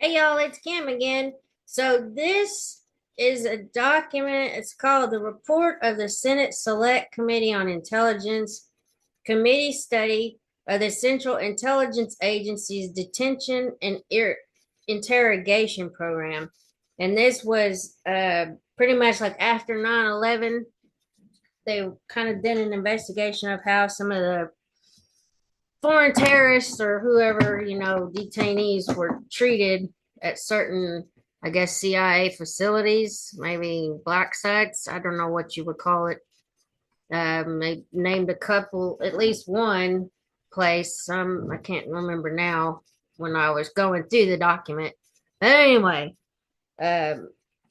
Hey y'all, it's Kim again. So this is a document. It's called the Report of the Senate Select Committee on Intelligence Committee Study of the Central Intelligence Agency's Detention and Interrogation Program. And this was pretty much like after 9/11. They kind of did an investigation of how some of the foreign terrorists or whoever, detainees were treated at certain, I guess, CIA facilities, maybe black sites. I don't know what you would call it. They named a couple, at least one place. Some I can't remember now when I was going through the document. But anyway, um,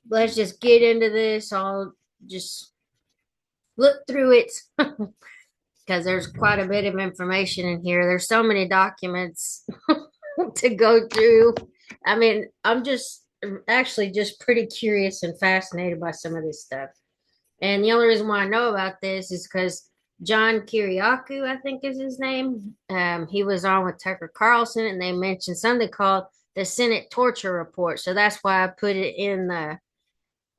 let's just get into this. I'll just look through it because there's quite a bit of information in here. There's so many documents to go through. I mean, I'm just actually just pretty curious and fascinated by some of this stuff. And the only reason why I know about this is because John Kiriakou, I think is his name. He was on with Tucker Carlson, and they mentioned something called the Senate Torture Report. So that's why I put it in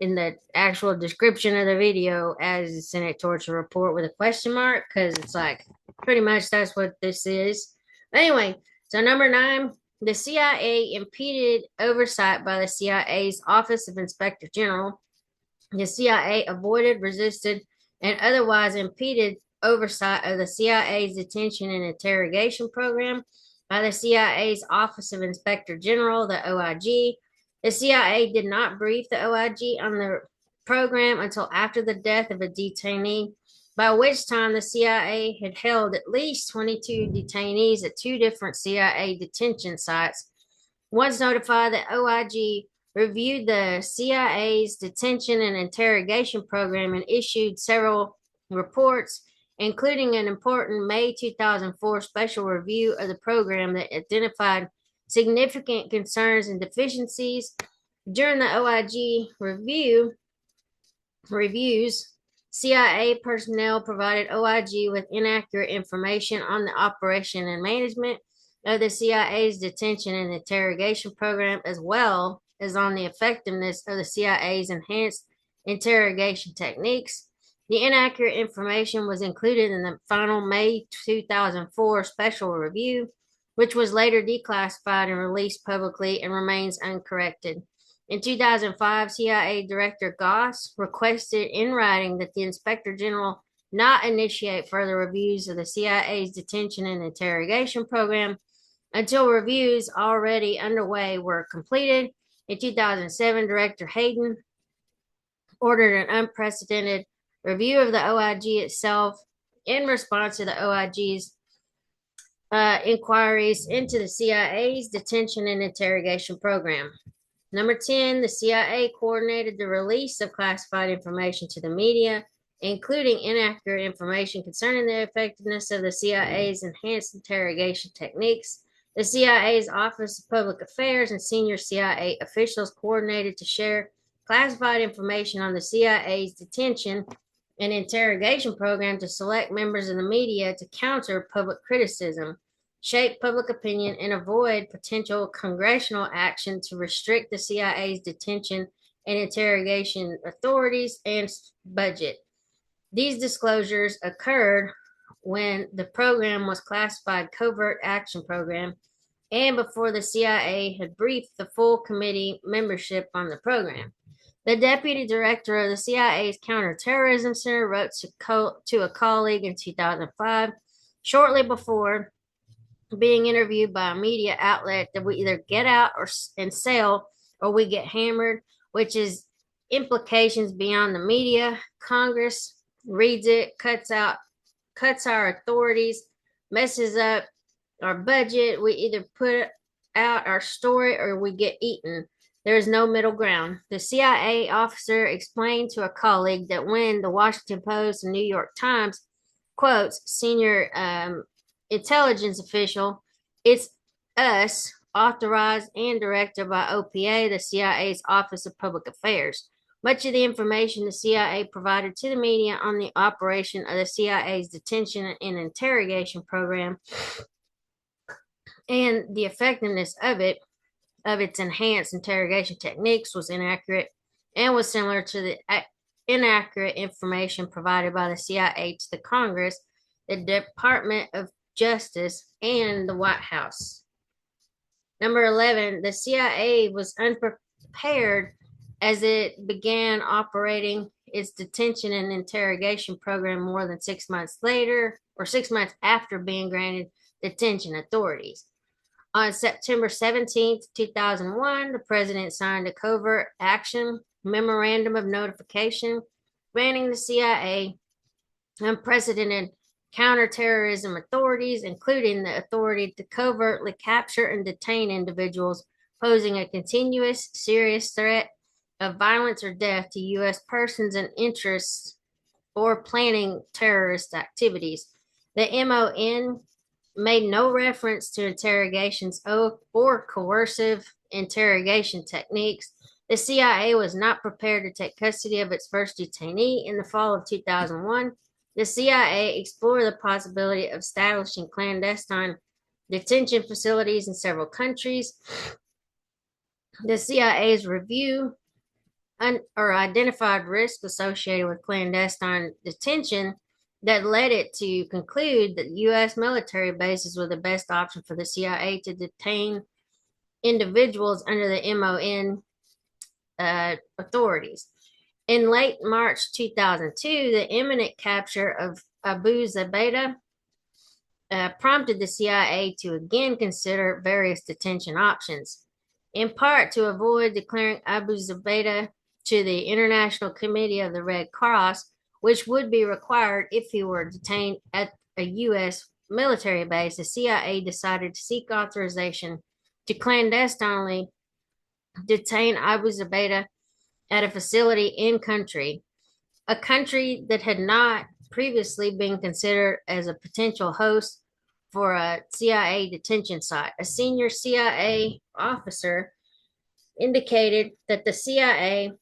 the actual description of the video as the Senate Torture Report with a question mark, because it's like pretty much that's what this is. Anyway, so number 9, the CIA impeded oversight by the CIA's Office of Inspector General. The CIA avoided, resisted, and otherwise impeded oversight of the CIA's detention and interrogation program by the CIA's Office of Inspector General, the OIG. The CIA did not brief the OIG on the program until after the death of a detainee, by which time the CIA had held at least 22 detainees at 2 different CIA detention sites. Once notified, the OIG reviewed the CIA's detention and interrogation program and issued several reports, including an important May 2004 special review of the program that identified significant concerns and deficiencies. During the OIG reviews, CIA personnel provided OIG with inaccurate information on the operation and management of the CIA's detention and interrogation program, as well as on the effectiveness of the CIA's enhanced interrogation techniques. The inaccurate information was included in the final May 2004 special review, which was later declassified and released publicly and remains uncorrected. In 2005, CIA Director Goss requested in writing that the Inspector General not initiate further reviews of the CIA's detention and interrogation program until reviews already underway were completed. In 2007, Director Hayden ordered an unprecedented review of the OIG itself in response to the OIG's inquiries into the CIA's detention and interrogation program. Number 10, the CIA coordinated the release of classified information to the media, including inaccurate information concerning the effectiveness of the CIA's enhanced interrogation techniques. The CIA's Office of Public Affairs and senior CIA officials coordinated to share classified information on the CIA's detention and interrogation program to select members of the media to counter public criticism, shape public opinion, and avoid potential congressional action to restrict the CIA's detention and interrogation authorities and budget. These disclosures occurred when the program was classified Covert Action Program and before the CIA had briefed the full committee membership on the program. The deputy director of the CIA's Counterterrorism Center wrote to a colleague in 2005, shortly before being interviewed by a media outlet, that we either get out and sell or we get hammered, which is implications beyond the media. Congress reads it, cuts our authorities, messes up our budget. We either put out our story or we get eaten. There is no middle ground. The CIA officer explained to a colleague that when the Washington Post and New York Times quotes senior intelligence official, it's us, authorized and directed by OPA, the CIA's Office of Public Affairs. Much of the information the CIA provided to the media on the operation of the CIA's detention and interrogation program and the effectiveness of it of its enhanced interrogation techniques was inaccurate and was similar to the inaccurate information provided by the CIA to the Congress, the Department of Justice, and the White House. Number 11, the CIA was unprepared as it began operating its detention and interrogation program more than 6 months later, or 6 months after being granted detention authorities. On September 17th, 2001, the president signed a covert action memorandum of notification granting the CIA unprecedented counterterrorism authorities, including the authority to covertly capture and detain individuals posing a continuous, serious threat of violence or death to U.S. persons and interests or planning terrorist activities. The MON made no reference to interrogations or coercive interrogation techniques. The CIA was not prepared to take custody of its first detainee in the fall of 2001. The CIA explored the possibility of establishing clandestine detention facilities in several countries. The CIA's review identified risks associated with clandestine detention that led it to conclude that U.S. military bases were the best option for the CIA to detain individuals under the MON authorities. In late March 2002, the imminent capture of Abu Zubaydah prompted the CIA to again consider various detention options, in part to avoid declaring Abu Zubaydah to the International Committee of the Red Cross, which would be required if he were detained at a U.S. military base. The CIA decided to seek authorization to clandestinely detain Abu Zubaydah at a facility in country, a country that had not previously been considered as a potential host for a CIA detention site. A senior CIA officer indicated that the CIA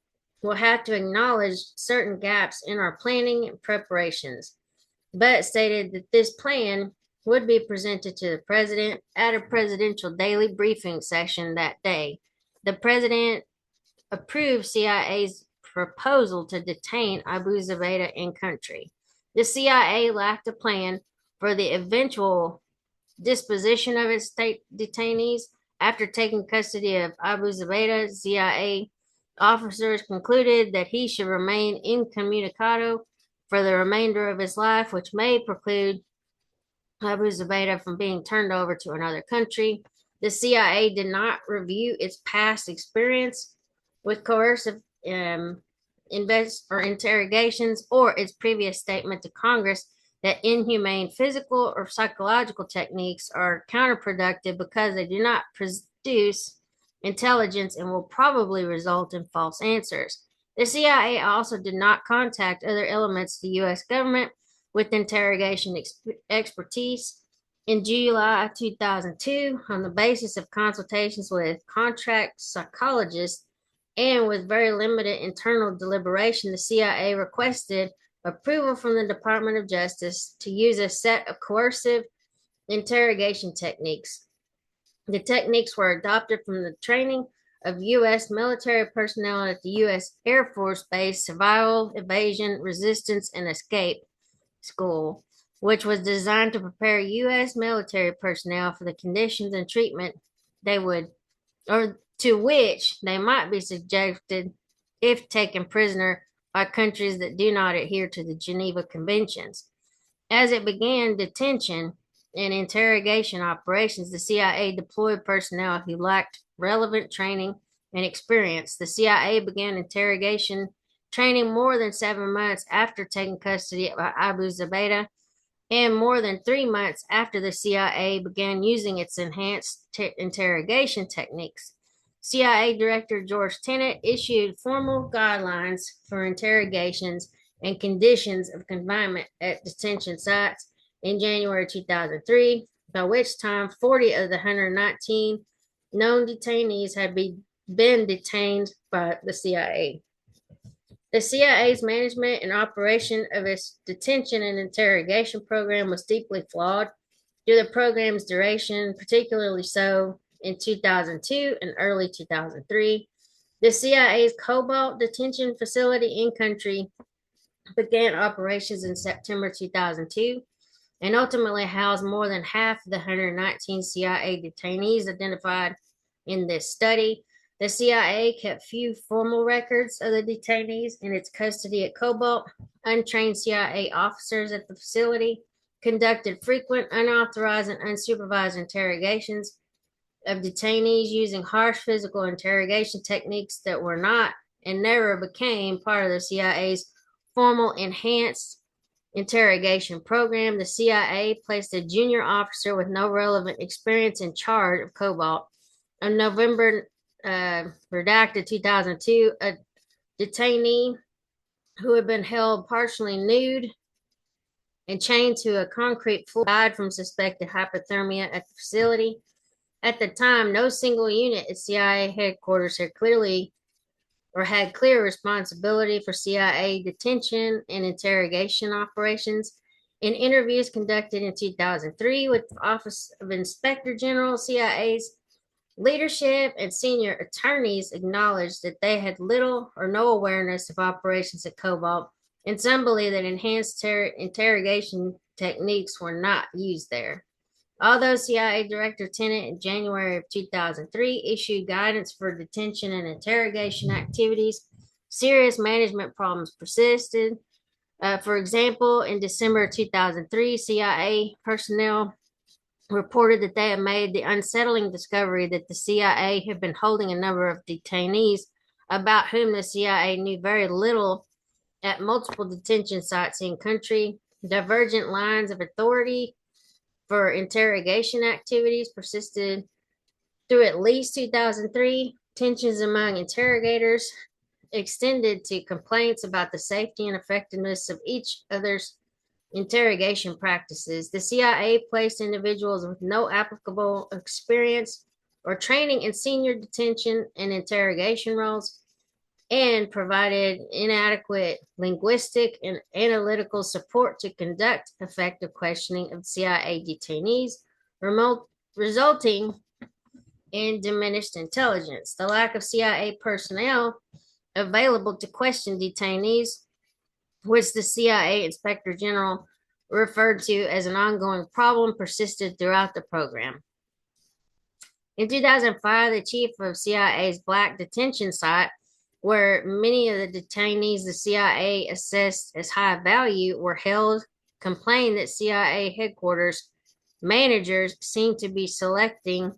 will have to acknowledge certain gaps in our planning and preparations, but stated that this plan would be presented to the president at a presidential daily briefing session that day. The president approved CIA's proposal to detain Abu Zubaydah in country. The CIA lacked a plan for the eventual disposition of its state detainees. After taking custody of Abu Zubaydah, CIA officers concluded that he should remain incommunicado for the remainder of his life, which may preclude Abu Zubaydah from being turned over to another country. The CIA did not review its past experience with coercive interrogations or its previous statement to Congress that inhumane physical or psychological techniques are counterproductive because they do not produce intelligence and will probably result in false answers. The CIA also did not contact other elements of the U.S. government with interrogation expertise. In July 2002, on the basis of consultations with contract psychologists and with very limited internal deliberation, the CIA requested approval from the Department of Justice to use a set of coercive interrogation techniques. The techniques were adopted from the training of U.S. military personnel at the U.S. Air Force Base Survival, Evasion, Resistance, and Escape School, which was designed to prepare U.S. military personnel for the conditions and treatment they would, or to which they might be subjected if taken prisoner by countries that do not adhere to the Geneva Conventions. As it began detention and interrogation operations, the CIA deployed personnel who lacked relevant training and experience. The CIA began interrogation training more than 7 months after taking custody of Abu Zubaydah and more than 3 months after the CIA began using its enhanced interrogation techniques. CIA Director George Tenet issued formal guidelines for interrogations and conditions of confinement at detention sites in January 2003, by which time 40 of the 119 known detainees had been detained by the CIA. The CIA's management and operation of its detention and interrogation program was deeply flawed due to the program's duration, particularly so in 2002 and early 2003. The CIA's Cobalt detention facility in country began operations in September 2002 and ultimately housed more than half of the 119 CIA detainees identified in this study. The CIA kept few formal records of the detainees in its custody at Cobalt. Untrained CIA officers at the facility conducted frequent, unauthorized, and unsupervised interrogations of detainees using harsh physical interrogation techniques that were not and never became part of the CIA's formal enhanced interrogation program. The CIA placed a junior officer with no relevant experience in charge of Cobalt. On November redacted 2002, a detainee who had been held partially nude and chained to a concrete floor died from suspected hypothermia at the facility. At the time, no single unit at CIA headquarters had had clear responsibility for CIA detention and interrogation operations. In interviews conducted in 2003 with the Office of Inspector General, CIA's leadership and senior attorneys acknowledged that they had little or no awareness of operations at Cobalt, and some believe that enhanced interrogation techniques were not used there. Although CIA Director Tenet in January of 2003 issued guidance for detention and interrogation activities, serious management problems persisted. For example, in December 2003, CIA personnel reported that they had made the unsettling discovery that the CIA had been holding a number of detainees about whom the CIA knew very little at multiple detention sites in country. Divergent lines of authority for interrogation activities persisted through at least 2003. Tensions among interrogators extended to complaints about the safety and effectiveness of each other's interrogation practices. The CIA placed individuals with no applicable experience or training in senior detention and interrogation roles and provided inadequate linguistic and analytical support to conduct effective questioning of CIA detainees, resulting in diminished intelligence. The lack of CIA personnel available to question detainees, which the CIA Inspector General referred to as an ongoing problem, persisted throughout the program. In 2005, the chief of CIA's Black detention site, where many of the detainees the CIA assessed as high value were held, complained that CIA headquarters managers seemed to be selecting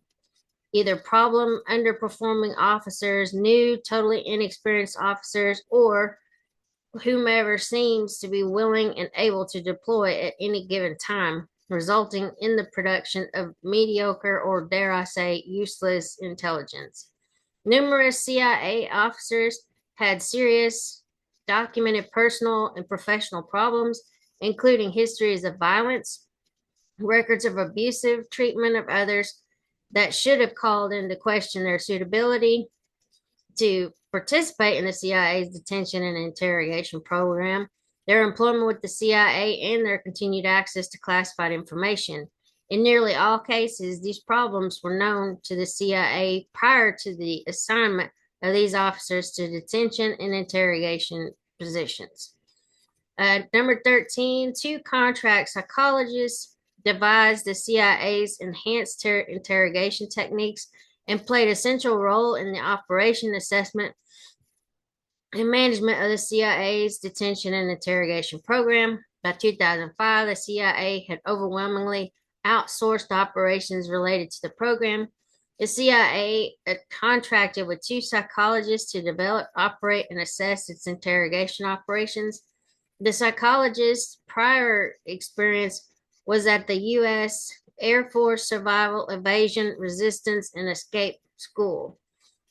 either problem underperforming officers, new, totally inexperienced officers, or whomever seems to be willing and able to deploy at any given time, resulting in the production of mediocre or, dare I say, useless intelligence. Numerous CIA officers had serious documented personal and professional problems, including histories of violence, records of abusive treatment of others that should have called into question their suitability to participate in the CIA's detention and interrogation program, their employment with the CIA, and their continued access to classified information. In nearly all cases, these problems were known to the CIA prior to the assignment of these officers to detention and interrogation positions. Number 13, two contract psychologists devised the CIA's enhanced interrogation techniques and played a central role in the operation, assessment, and management of the CIA's detention and interrogation program. By 2005, the CIA had overwhelmingly outsourced operations related to the program. The CIA contracted with two psychologists to develop, operate, and assess its interrogation operations. The psychologist's prior experience was at the U.S. Air Force Survival, Evasion, Resistance, and Escape School.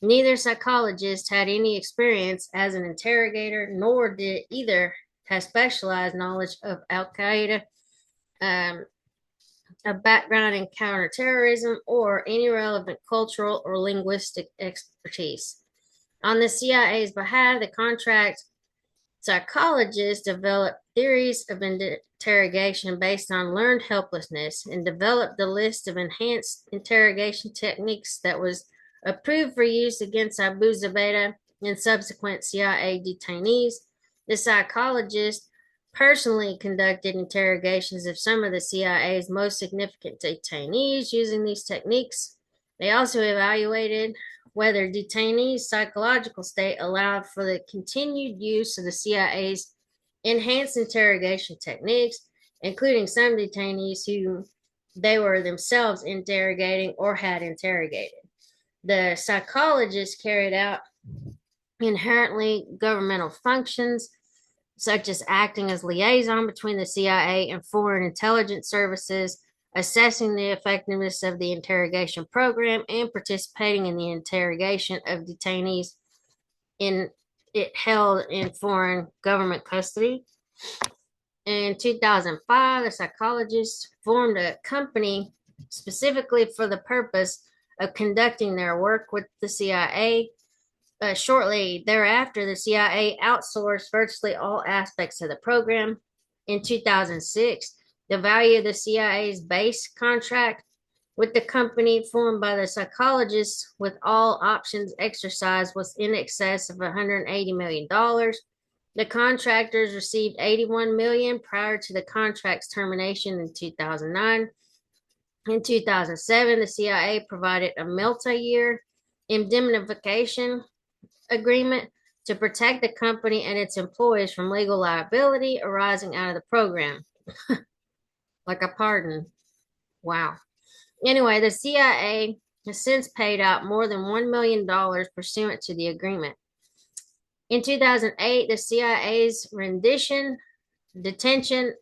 Neither psychologist had any experience as an interrogator, nor did either have specialized knowledge of Al-Qaeda, a background in counterterrorism, or any relevant cultural or linguistic expertise. On the CIA's behalf, the contract Psychologists developed theories of interrogation based on learned helplessness and developed a list of enhanced interrogation techniques that was approved for use against Abu Zubaydah and subsequent CIA detainees. The psychologists personally conducted interrogations of some of the CIA's most significant detainees using these techniques. They also evaluated whether detainees' psychological state allowed for the continued use of the CIA's enhanced interrogation techniques, including some detainees who they were themselves interrogating or had interrogated. The psychologists carried out inherently governmental functions, such as acting as liaison between the CIA and foreign intelligence services, assessing the effectiveness of the interrogation program, and participating in the interrogation of detainees in it held in foreign government custody. In 2005, the psychologists formed a company specifically for the purpose of conducting their work with the CIA. Shortly thereafter, the CIA outsourced virtually all aspects of the program. In 2006, the value of the CIA's base contract with the company formed by the psychologists with all options exercised was in excess of $180 million. The contractors received $81 million prior to the contract's termination in 2009. In 2007, the CIA provided a multi-year indemnification agreement to protect the company and its employees from legal liability arising out of the program. Like a pardon. Wow. Anyway, the CIA has since paid out more than $1 million pursuant to the agreement. In 2008, the CIA's rendition, detention,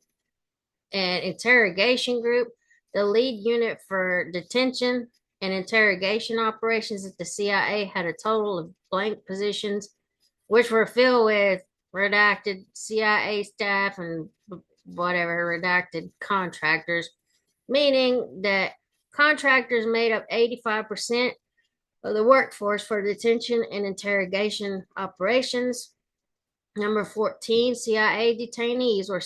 and interrogation group, the lead unit for detention and interrogation operations at the CIA, had a total of blank positions, which were filled with redacted CIA staff and whatever redacted contractors, meaning that contractors made up 85% of the workforce for detention and interrogation operations. Number 14, CIA detainees were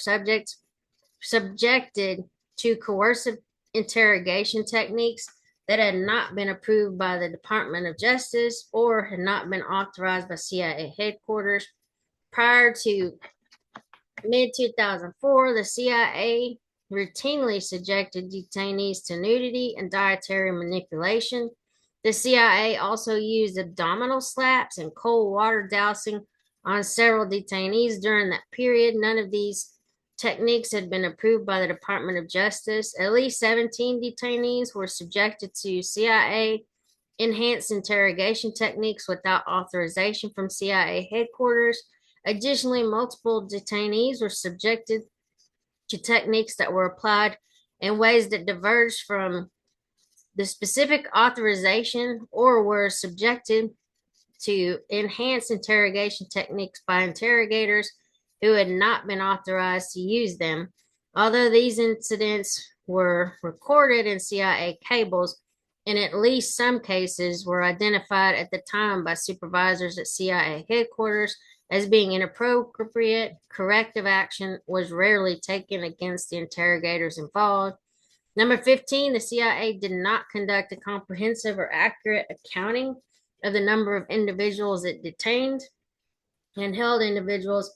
subjected to coercive interrogation techniques that had not been approved by the Department of Justice or had not been authorized by CIA headquarters. Prior to mid-2004, the CIA routinely subjected detainees to nudity and dietary manipulation. The CIA also used abdominal slaps and cold water dousing on several detainees during that period. None of these techniques had been approved by the Department of Justice. At least 17 detainees were subjected to CIA enhanced interrogation techniques without authorization from CIA headquarters. Additionally, multiple detainees were subjected to techniques that were applied in ways that diverged from the specific authorization or were subjected to enhanced interrogation techniques by interrogators who had not been authorized to use them. Although these incidents were recorded in CIA cables, in at least some cases were identified at the time by supervisors at CIA headquarters as being inappropriate, corrective action was rarely taken against the interrogators involved. Number 15, the CIA did not conduct a comprehensive or accurate accounting of the number of individuals it detained and held individuals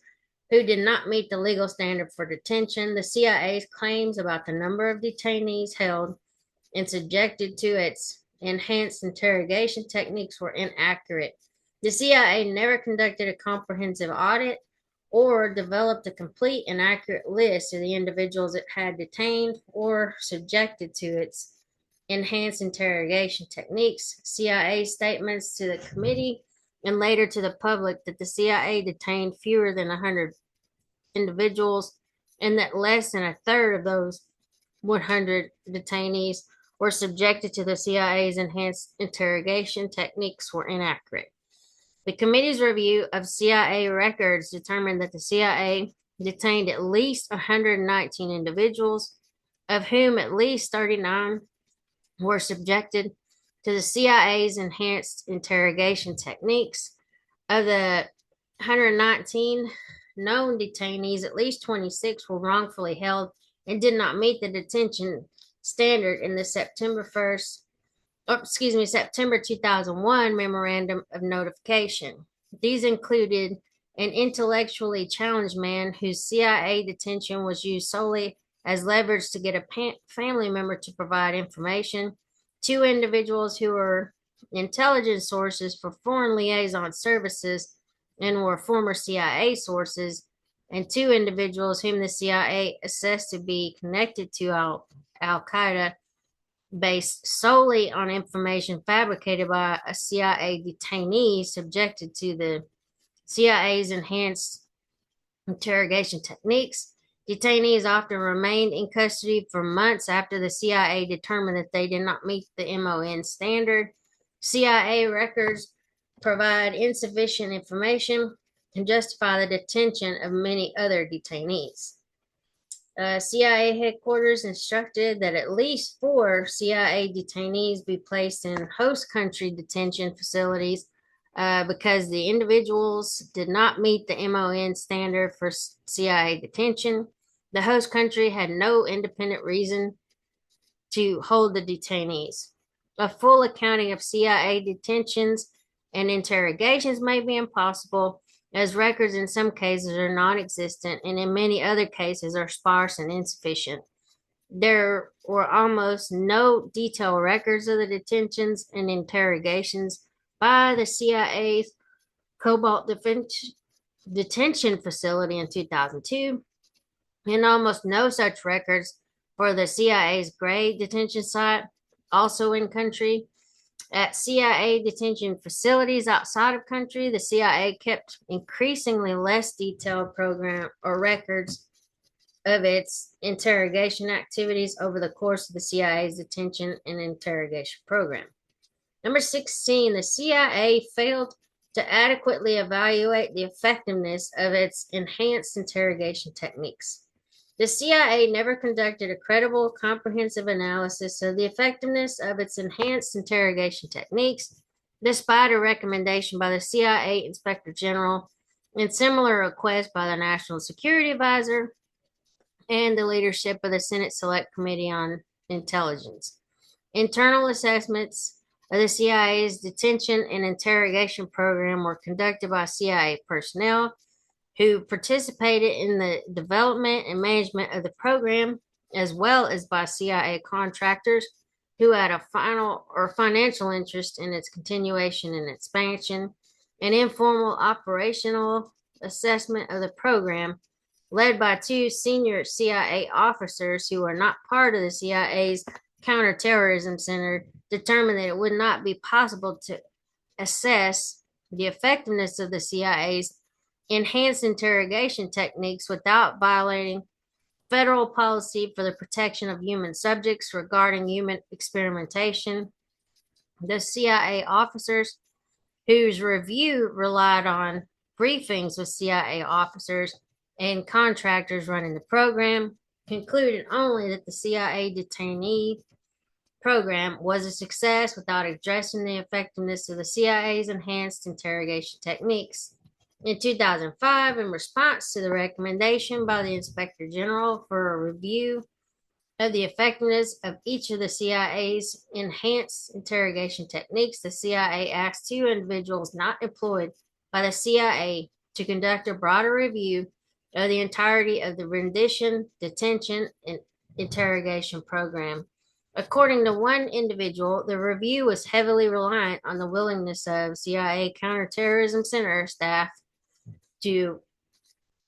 who did not meet the legal standard for detention. The CIA's claims about the number of detainees held and subjected to its enhanced interrogation techniques were inaccurate. The CIA never conducted a comprehensive audit or developed a complete and accurate list of the individuals it had detained or subjected to its enhanced interrogation techniques. CIA statements to the committee and later to the public that the CIA detained fewer than 100 individuals and that less than a third of those 100 detainees were subjected to the CIA's enhanced interrogation techniques were inaccurate. The committee's review of CIA records determined that the CIA detained at least 119 individuals, of whom at least 39 were subjected to the CIA's enhanced interrogation techniques. Of the 119 known detainees, at least 26 were wrongfully held and did not meet the detention standard in the September 2001 Memorandum of Notification. These included an intellectually challenged man whose CIA detention was used solely as leverage to get a family member to provide information, two individuals who were intelligence sources for foreign liaison services and were former CIA sources, and two individuals whom the CIA assessed to be connected to Al-Qaeda based solely on information fabricated by a CIA detainee subjected to the CIA's enhanced interrogation techniques. Detainees often remained in custody for months after the CIA determined that they did not meet the MON standard. CIA records provide insufficient information to justify the detention of many other detainees. CIA headquarters instructed that at least 4 CIA detainees be placed in host country detention facilities because the individuals did not meet the MON standard for CIA detention. The host country had no independent reason to hold the detainees. A full accounting of CIA detentions and interrogations may be impossible, as records in some cases are non-existent and in many other cases are sparse and insufficient. There were almost no detailed records of the detentions and interrogations by the CIA's Cobalt Detention Facility in 2002, and almost no such records for the CIA's Gray Detention Site, also in country. At CIA detention facilities outside of country, the CIA kept increasingly less detailed program or records of its interrogation activities over the course of the CIA's detention and interrogation program. Number 16, the CIA failed to adequately evaluate the effectiveness of its enhanced interrogation techniques. The CIA never conducted a credible, comprehensive analysis of the effectiveness of its enhanced interrogation techniques, despite a recommendation by the CIA Inspector General and similar requests by the National Security Advisor and the leadership of the Senate Select Committee on Intelligence. Internal assessments of the CIA's detention and interrogation program were conducted by CIA personnel who participated in the development and management of the program, as well as by CIA contractors who had a financial interest in its continuation and expansion. An informal operational assessment of the program, led by 2 senior CIA officers who were not part of the CIA's Counterterrorism Center, determined that it would not be possible to assess the effectiveness of the CIA's enhanced interrogation techniques without violating federal policy for the protection of human subjects regarding human experimentation. The CIA officers, whose review relied on briefings with CIA officers and contractors running the program, concluded only that the CIA detainee program was a success without addressing the effectiveness of the CIA's enhanced interrogation techniques. In 2005, in response to the recommendation by the Inspector General for a review of the effectiveness of each of the CIA's enhanced interrogation techniques, the CIA asked 2 individuals not employed by the CIA to conduct a broader review of the entirety of the rendition, detention, and interrogation program. According to one individual, the review was heavily reliant on the willingness of CIA Counterterrorism Center staff to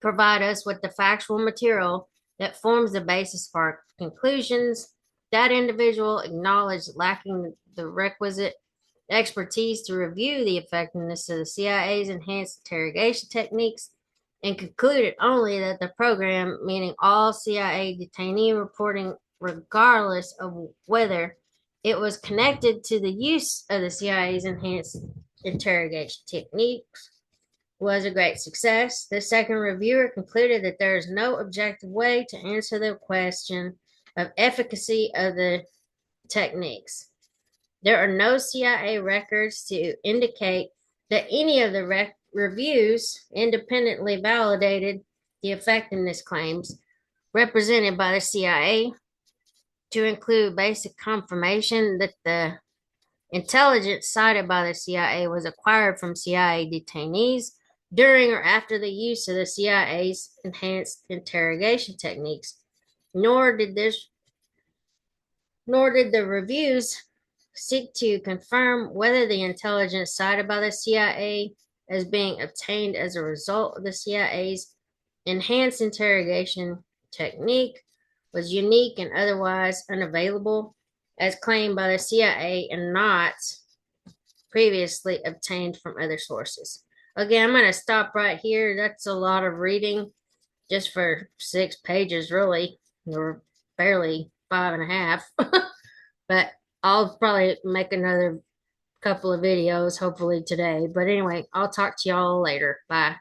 provide us with the factual material that forms the basis for our conclusions. That individual acknowledged lacking the requisite expertise to review the effectiveness of the CIA's enhanced interrogation techniques and concluded only that the program, meaning all CIA detainee reporting, regardless of whether it was connected to the use of the CIA's enhanced interrogation techniques, was a great success. The second reviewer concluded that there is no objective way to answer the question of efficacy of the techniques. There are no CIA records to indicate that any of the reviews independently validated the effectiveness claims represented by the CIA to include basic confirmation that the intelligence cited by the CIA was acquired from CIA detainees during or after the use of the CIA's enhanced interrogation techniques. Nor did the reviews seek to confirm whether the intelligence cited by the CIA as being obtained as a result of the CIA's enhanced interrogation technique was unique and otherwise unavailable as claimed by the CIA and not previously obtained from other sources. Okay, I'm going to stop right here. That's a lot of reading just for 6 pages, really, or barely 5.5. But I'll probably make another couple of videos, hopefully today. But anyway, I'll talk to y'all later. Bye.